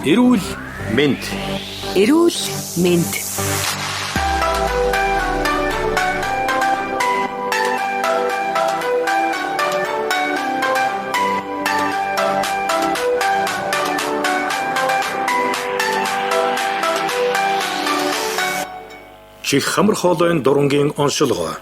Эрүүл мэнд. Эрүүл мэнд. Чих хамар хоолойн дурангийн оншилгоо.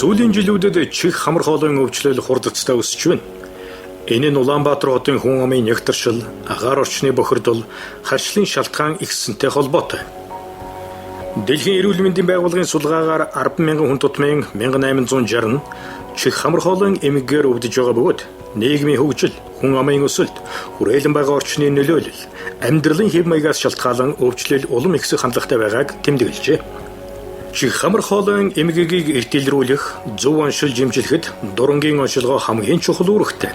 Сүүлийн жилүүдэд чих хамар хоолойн өвчлөл хурдцтай өсөж байна. Энэ нь Улаанбаатар хотын хүн амын нягтршил, агаар орчны бохирдол, харшлын шалтгаан ихсэнтэй холбоотой. Дэлхийн эрүүл мэндийн байгууллагын судалгаагаар 10,000 хүн тутмын 1860 нь чих хамар хоолойн эмгэгээр өвдөж байгаа бөгөөд нийгмийн хөгжил, хүн амын өсөлт, хүрээлэн байгаа орчны нөлөөлөл, амьдралын хэв маягаас шалтгаалan өвчлөл улам ихсэх хандлагатай байгааг тэмдэглэжээ. Чих хамар хоолойн эмгэгийг эртэлрүүлэх, зөв оншилж дэмжлэхэд дурангийн оншилгоо хамгийн чухал үүрэгтэй.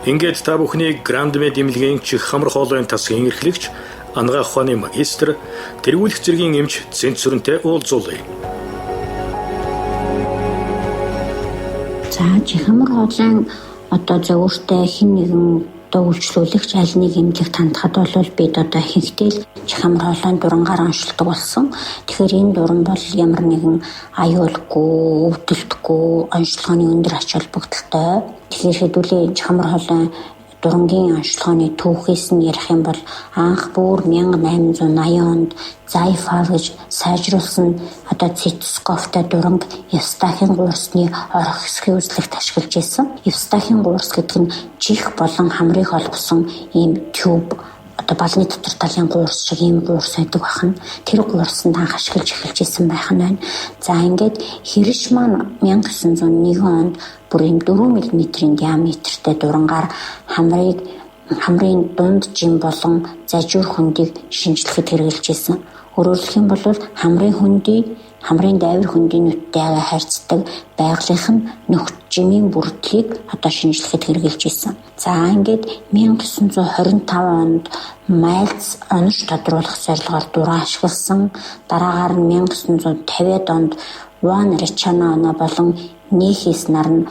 Ингээд та бүхнийг Грандмед эмнэлгийн чих хамар хоолойн тасгийн эрхлэгч, анагаах ухааны магистр, тэргүүлэх зэргийн эмч Цэнцүрэнтэй уулзуулъя. За чих хамар хоолойн зөвөртэй хэн нэгэн үйлчлүүлэгч аль нэг эмнэлэг тандахад бол бид ихэнхдээ чих хамар хоолойн дурангаар оншилдог болсон. Тэгэхээр энэ дуран бол ямар нэгэн аюулгүй, өвдөлтгүй, оншилгооны өндөр ач холбогдолтой. Тэгэхээр хэдүүлээ чих хамар хоолойн дурангийн оншилгооны түүхээс нь ярих юм бол анх бүр 1880 онд Зайфал гэж сайжруулсан цитоскоптой дуранг Евстахийн гуурсны орох хэсгийн үзлэгт ашиглаж байсан. Евстахийн гуурс гэдэг нь чих болон хамрыг холбосон ийм тюб, балны дотор талын гуурс шиг ийм гуурс байдаг бахан. Тэр гуурсанд анх ашиглаж эхэлж исэн байх нь байна. За ингээд Хирш маань 1901 онд бүр ийм 4 мм-ийн диаметртэй дурангаар хамрын дунд жим болон зажуур хөндийг шинжлэхэд хэрэгжилж исэн. Өөрөөр хэлэх юм бол хамрын дайвар хөндийн нүдтэйгээ харьцдаг байгалийнхын нөхц жимийн бүрдлийг шинжлэхэд хэрэгжилж исэн. За ингээд 1925 онд Майлц онош тодруулах зорилгоор дураа ашигласан. Дараагаар нь 1950-ад онд Ван Ричано оноо болон Нихис нар нь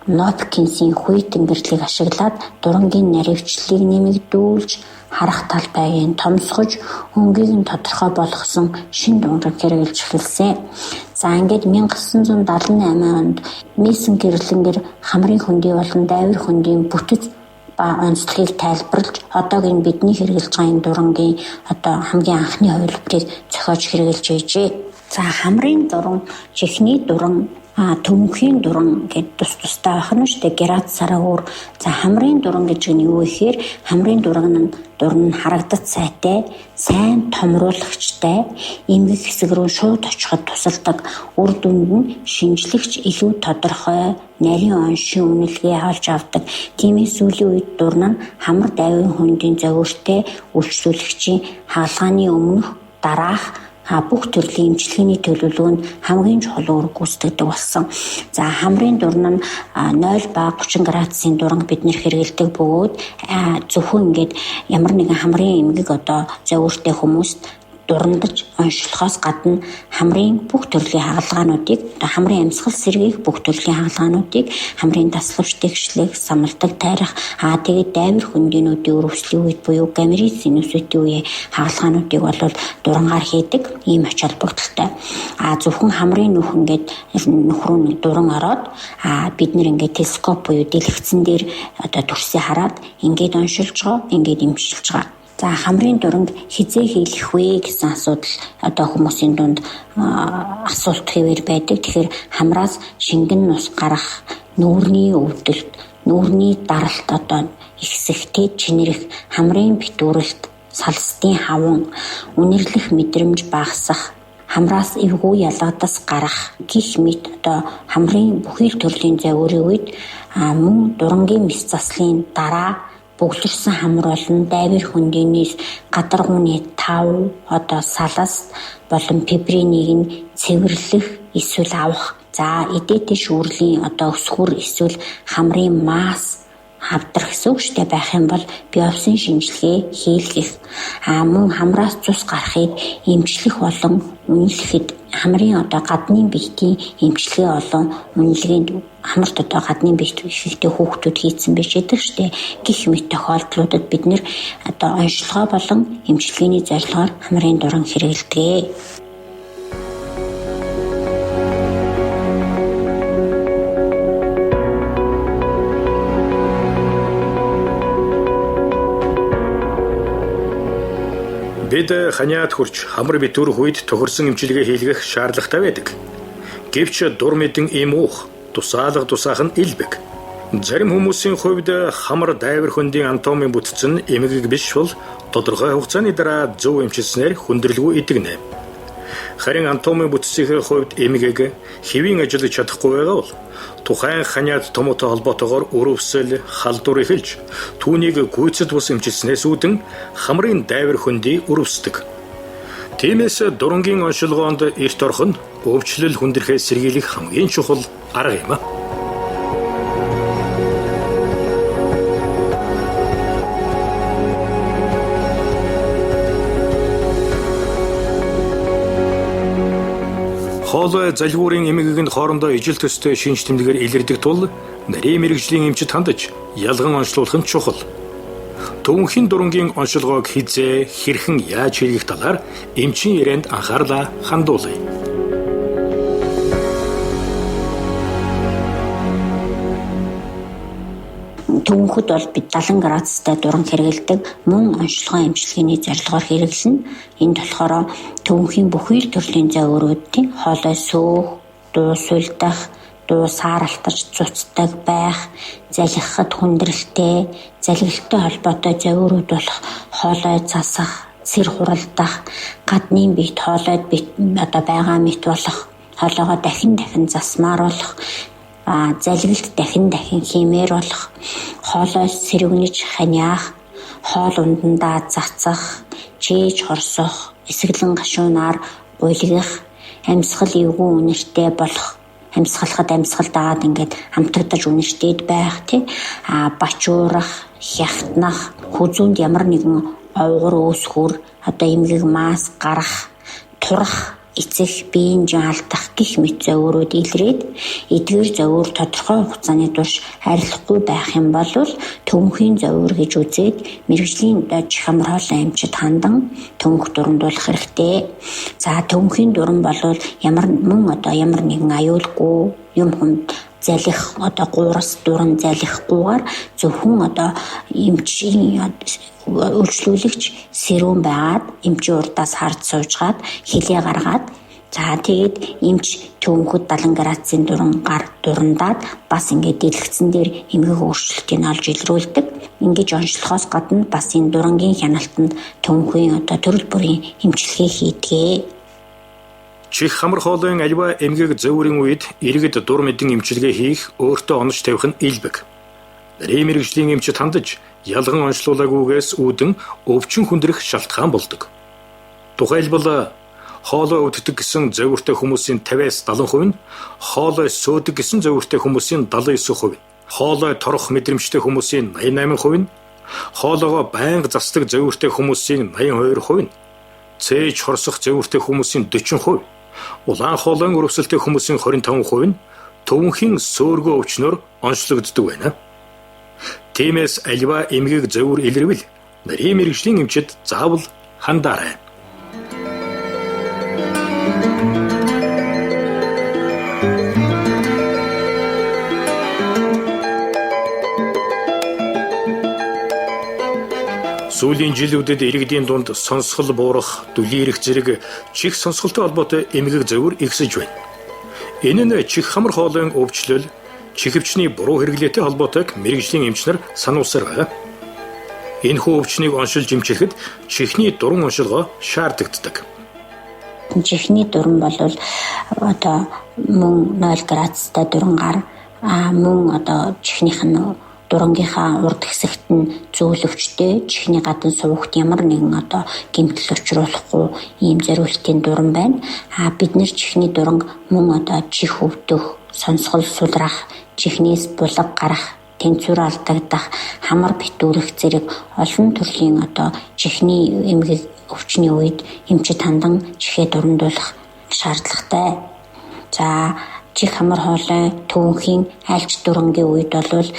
Нопкинсийн хүй тэмдэглэлийг ашиглаад дурангийн наривчлалыг нэмэгдүүлж, харах талбайг томсгож, өнгийг нь тодорхой болгосон шинэ дуранг хэрэгжилж эхэлсэн. За ингээд 1978 онд Мейсон гэрлэнгэр хамрын хөндий болон дайвар хөндийн бүтэц ба онцлогийг тайлбарлаж, одоогийн бидний хэрэгжилж байгаа энэ дурангийн хамгийн анхны хувилбарыг зохиож хэрэгжилж байжээ. За хамрын дуран, чихний дуран, төмөхийн дуран гэдэг тустай байх нь шүү дээ. Герат сарагуур. За хамрын дуран гэж нь юу гэхээр хамрын дуран нь харагдах сайтай, сайн томруулагчтай, эмгэг хэсэг рүү шууд очиход тусалдаг. Үр дүнд нь шинжлэгч илүү тодорхой нарийн оншийн үнэлгээ олж авдаг. Тиймээс сүүлийн үед дуран нь хамар дайвын хөндийн зөвөртэй үйлчлүүлэгчийн хаалгааны өмнөх, дараах бүх төрлийн эмчилгээний төлөвлөгөөнд хамгийн чухал үүрэг гүйцэтгэдэг болсон. За хамрын дуран нь 0 ба 30 градусын дуранг бид нэр хэрэгэлдэг бөгөөд зөвхөн ингээд ямар нэгэн хамрын эмгэг зөвөртэй хүмүүст дурандаж оншилохоос гадна хамрын бүх төрлийн хаалгаануудыг, хамрын амьсгал сэргийх бүх төрлийн хаалгаануудыг, хамрын таславч тэгшлэг, самалдаг тайрах, тэгээд дайвар хөндийнүүдийн өрөвслийн үед буюу гамерит синуситийн үеийн хаалгаануудыг бол дурангаар хийдэг ийм ач холбогдолтой. Зөвхөн хамрын нүх ингээд нүх рүү дуран ороод бид нэр ингээд телескоп буюу дэлгэцэн дээр төрсийг хараад ингээд оншилж байгаа, ингээд эмчилж байгаа. За хамрын дуранг хизээ хийх вэ гэсэн асуудал хүмүүсийн дунд асуулт хэвээр байдаг. Тэгэхээр хамраас шингэн нус гарах, нүүрний өвдөлт, нүүрний даралт ихсэхтэй чинэрэх, хамрын битүүрэлт, салстын хаван, үнэрлэх мэдрэмж багасах, хамраас эвгүй ялгадас гарах гих мэт хамрын бүхий л төрлийн завирын үед мөн дурангийн мэс заслын дараа бөглөрсөн хамар болон дайвар хөндийнээс гадаргууны тав салас болон фибринийг нь цэвэрлэх эсвэл авах. За эдээтэй шүүрлийн өсгөр эсвэл хамрын масс хавдар гэсэн үг штэ байх юм бол биопсын шинжилгээ хийлгэх мөн хамраас цус гарахыг эмчлэх болон үнэлэхэд хамрын гадны биетийн эмчилгээ болон үнэлгээнд хамарт гадны биет ихтэй хүүхдүүд хийцэн биш гэдэг штэ гэх мэт тохиолдлуудад бид нэр онцлогоо болон эмчилгээний зорилгоор хамрын дуран хэрэглэдэг. Бид ханиад хурч хамар битүүрх үед тохирсон эмчилгээ хийлгэх шаардлагатай байдаг. Гэвч дур мэдэн ийм уух, тусаалга тусаах нь илбэг. Зарим хүмүүсийн хувьд хамар дайвар хөндийн анатомийн бүтц нь эмгэг биш бол тодорхой хугацааны дараа зөв эмчилснээр хүндрэлгүй идэгнэ. Харин анатомийн бүтцийн хувьд эмгэг хэвийн ажиллаж чадахгүй байгаа бол тухайн ханиад томоотой холбоотойгоор өрөвсөл, халдвар эхэлж түүнийг гүйцэд бус эмчилснээс үүдэн хамрын дайвар хөндий өрөвсдөг. Тиймээс дурангийн оншилгоонд эрт орох нь өвчлөл хүндрэхээс сэргийлэх хамгийн чухал арга юм. Хоолой залгуурын эмгэгэнд хоорондоо ижил төстэй шинж тэмдгээр илэрдэг тул нарийн мэрэгжлийн эмчид хандаж ялган онцлуулах нь чухал. Төвөнхийн дурангийн оншилгоог хизээ хэрхэн яаж хийх талаар эмчийн ярианд анхаарлаа хандуулъя. Төвөнхөд бол бид 70 градустай дуран хэрэгэлдэг мөн онцлогоо эмчилгээний зорилгоор хэрэглэнэ. Энд болохоор төвөнхийн бүхий л төрлийн завөрүүдийн хоолой сөөх, дуу сулдах, дуу сааралтаж цуцдаг байх, залхихад хүндрэлтэй, залгилттай холбоотой завөрүүд болох хоолой засах, сэр хуралдах, гадны биет хоолойд байгаа мэт болох, хоолойгоо дахин засмаар болох, залгилт дахин хиймээр болох, хоолой сэрвэнэж ханиах, хоол ундандаа цацах, чээж хорсох, эсгэлэн гашуунаар гуйлгах, амьсгал эвгүй үнэртэй болох, амьсгалахад амьсгал дагаад ингээд хамтагдаж үнэртэйд байх бачуурах, хягтнах, хүзүүнд ямар нэгэн овгор үүсгүр эмгэг маас гарах, турах, эцэх, биеийн жин алдах гэх мэт завөрүүд илрээд эдгээр завөр тодорхой хугацааны турш арилахгүй байх юм бол төвөнхийн завөр гэж үзээд мэрэгжлийн чих хамар хоолой эмчид хандан төвөнх дурандуулах хэрэгтэй. За төвөнхийн дуран бол ямар нэгэн аюулгүй юм хүнд залих гуурас дуран залихгүйгээр зөвхөн эмчийн үйлчлүүлэгч сэрүүн байгаад эмчийн урдаас харж суужгаад хилээ гаргаад тэгээд эмч төвөнхөд 70 градусын дурандаад бас ингээд дэлгэцэн дээр эмгэг өөрчлөлтийг олж илрүүлдэг. Ингээд онцлохоос гадна бас энэ дурангийн хяналтанд төвөнхийн төрөл бүрийн эмчилгээ хийдэг. Чих хамар хоолойн альва эмгэг зөвөрийн үед иргэд дур мэдэн эмчилгээ хийх өөртөө онож тавих нь илбэг. Нарийн мэрэгжлийн эмчид хандаж ялган онцлуулаагүйгээс үүдэн өвчин хүндрэх шалтгаан болдог. Тухайлбал хоолой өвддөг гэсэн зөвөртэй хүмүүсийн 50-70%, хоолой сөөдөг гэсэн зөвөртэй хүмүүсийн 79%, хоолой торох мэдрэмжтэй хүмүүсийн 88%, хоолойгоо байнга засдаг зөвөртэй хүмүүсийн 82%, цээж хорсох зөвөртэй хүмүүсийн 40%, улаан хоолойн өрөвсөлтэй хүмүүсийн 25% төвөнхийн сөөргөө өвчнөөр онцлогддог байна. Тиймээс альва эмгэг зөвөр илэрвэл нарийн мэрэгжлийн эмчид заавал хандаарай. Сүүлийн жилүүдэд иргэдийн дунд сонсгол буурах, дүлийн ирэх зэрэг чих сонсголтой холбоотой эмгэг зөвөр ихсэж байна. Энэ нь чих хамар хоолойн өвчлөл, чихвчний буруу хэрэглээтэй холбоотойг мэрэгжлийн эмчнэр сануулсаар байгаа. Энэхүү өвчнийг оншилж эмчлэхэд чихний дуран оншилгоо шаардагддаг. Чихний дуран бол мөн 0 градустай дурангаар мөн чихнийх нь дурангийнхаа урд хэсэгт нь зөөлөвчтэй чихний гадна сувагт ямар нэгэн гэмтэл учруулахгүй ийм зориултын дуран байна. Бид нэр чихний дуранг мөн чих өвдөх, сонсгол сулрах, чихнээс булаг гарах тэнцвэр алдагдах, хамар битүүрэх зэрэг олон төрлийн чихний эмгэг өвчний үед эмчит хандан чихээ дурамдуулах шаардлагатай. За чих хамар хоолой төвөнхийн альч дүрэнгийн үед бол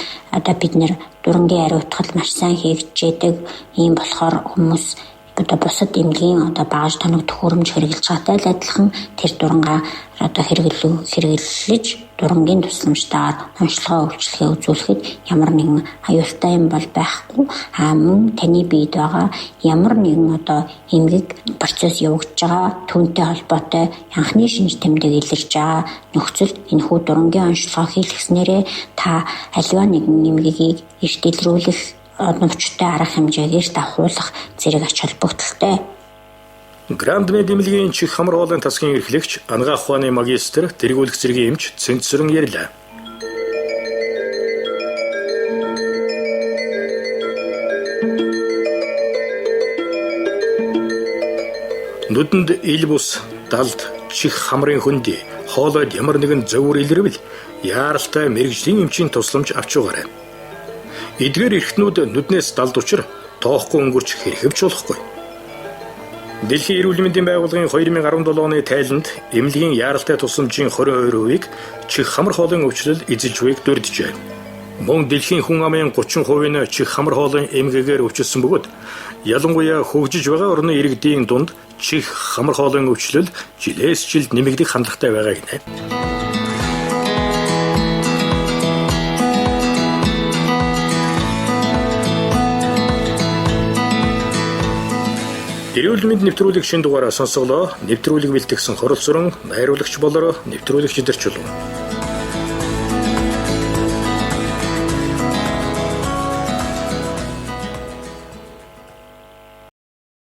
бид нэр дүрэнгийн ариутгал маш сайн хийгдчихэд ийм болохоор хүмүүс бусад эмнэлгийн багаж тоног төхөөрөмж хэрэгжилж байгаатай л адилхан тэр дурангаа хэрэглэж дурангийн тусламжтайгаар онцлогоо үйлчлэгээ үзүүлэхэд ямар нэгэн аюултай юм бол байхгүй. Мөн таны биед байгаа ямар нэгэн эмгэг процесс явагдаж байгаа түүнтэй холбоотой анхны шинж тэмдэг илэрж байгаа нөхцөлд энэхүү дурангийн онцлогоо хийлгэснээрээ та аливаа нэгэн эмгэгийг эрт илрүүлэх одновчтой арга хэмжээгээр давхуулах зэрэг ач холбогдолтой. Гранд-Мед эмнэлгийн чих хамар хоолойн тасгийн эрхлэгч анагаах ухааны магистр тэргүүлэх зэргийн эмч Цэнцэрэн ярьлаа. Нүдэнд ил бус, далд, чих хамрын хөндөй, хоолойд ямар нэгэн зөвөр илэрвэл яаралтай мэрэгжлийн эмчийн тусламж авч байгаарай. Эдгээр эрхтнүүд нүднээс далд учир тоохгүй өнгөрч хэрхэвч болохгүй. Дэлхийн эрүүл мэндийн байгууллагын 2017 оны тайланд эмнэлгийн яаралтай тусламжийн 22%-ийг чих хамар хоолойн өвчлөл эзэлж буйг дурджээ. Мөн дэлхийн хүн амын 30% нь чих хамар хоолойн эмгээгээр өвчлсөн бөгөөд ялангуяа хөгжиж байгаа орны иргэдийн дунд чих хамар хоолойн өвчлөл жилээс жилд нэмэгдэх хандлагатай байгаа гинэ. Эрүүл мэнд нэвтрүүлэг шин дугаараа сонсголоо. Нэвтрүүлэг бэлтгэсэн Хорол Сүрэн, найруулагч болоор нэвтрүүлэгч Идэрч болов.